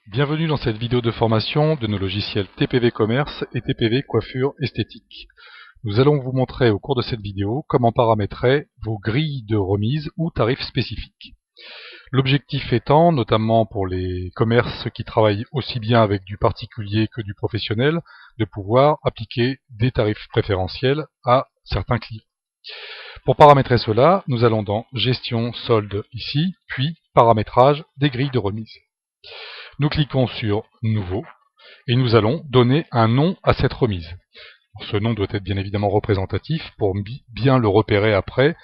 Bienvenue dans cette vidéo de formation de nos logiciels TPV Commerce et TPV Coiffure Esthétique. Nous allons vous montrer au cours de cette vidéo comment paramétrer vos grilles de remise ou tarifs spécifiques. L'objectif étant, notamment pour les commerces qui travaillent aussi bien avec du particulier que du professionnel, de pouvoir appliquer des tarifs préférentiels à certains clients. Pour paramétrer cela, nous allons dans Gestion solde ici, puis Paramétrage des grilles de remise. Nous cliquons sur Nouveau et nous allons donner un nom à cette remise. Ce nom doit être bien évidemment représentatif pour bien le repérer après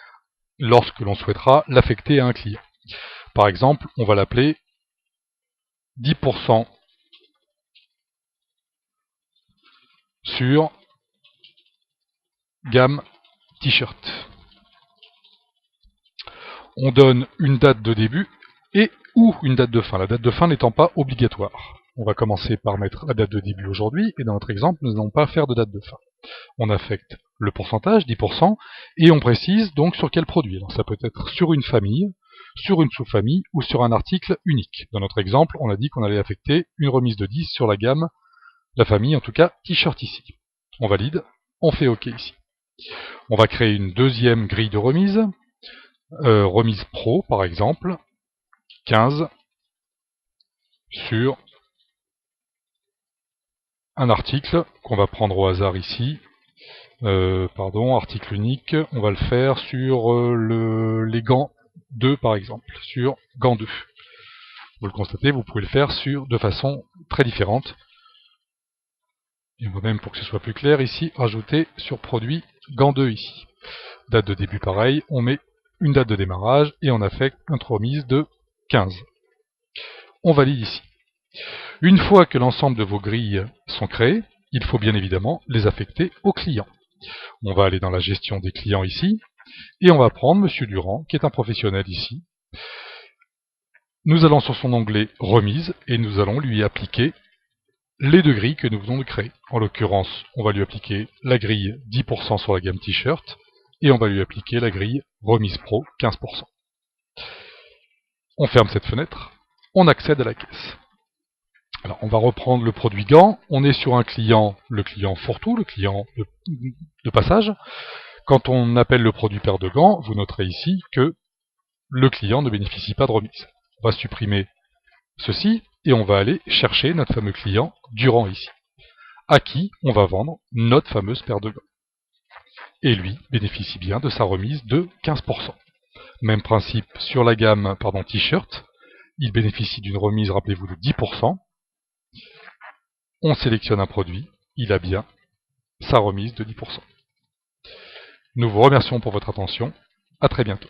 lorsque l'on souhaitera l'affecter à un client. Par exemple, on va l'appeler 10% sur gamme t-shirt. On donne une date de début et ou une date de fin, la date de fin n'étant pas obligatoire. On va commencer par mettre la date de début aujourd'hui, et dans notre exemple, nous n'allons pas faire de date de fin. On affecte le pourcentage, 10%, et on précise donc sur quel produit. Alors ça peut être sur une famille, sur une sous-famille, ou sur un article unique. Dans notre exemple, on a dit qu'on allait affecter une remise de 10 sur la gamme, la famille, en tout cas, t-shirt ici. On valide, on fait OK ici. On va créer une deuxième grille de remise, remise pro par exemple, 15 sur un article qu'on va prendre au hasard ici, article unique, on va le faire sur les gants 2 par exemple, sur gants 2. Vous le constatez, vous pouvez le faire de façon très différente. Et on va même, pour que ce soit plus clair ici, rajouter sur produit gants 2 ici. Date de début pareil, on met une date de démarrage et on affecte notre remise de 15. On valide ici. Une fois que l'ensemble de vos grilles sont créées, il faut bien évidemment les affecter aux clients. On va aller dans la gestion des clients ici, et on va prendre Monsieur Durand, qui est un professionnel ici. Nous allons sur son onglet Remise, et nous allons lui appliquer les deux grilles que nous venons de créer. En l'occurrence, on va lui appliquer la grille 10% sur la gamme t-shirt, et on va lui appliquer la grille Remise Pro 15%. On ferme cette fenêtre, on accède à la caisse. Alors, on va reprendre le produit gant. On est sur un client, le client fourre-tout, le client de passage. Quand on appelle le produit paire de gants, vous noterez ici que le client ne bénéficie pas de remise. On va supprimer ceci et on va aller chercher notre fameux client Durand ici, à qui on va vendre notre fameuse paire de gants. Et lui bénéficie bien de sa remise de 15%. Même principe sur la gamme t-shirt. Il bénéficie d'une remise, rappelez-vous, de 10%. On sélectionne un produit, il a bien sa remise de 10%. Nous vous remercions pour votre attention, à très bientôt.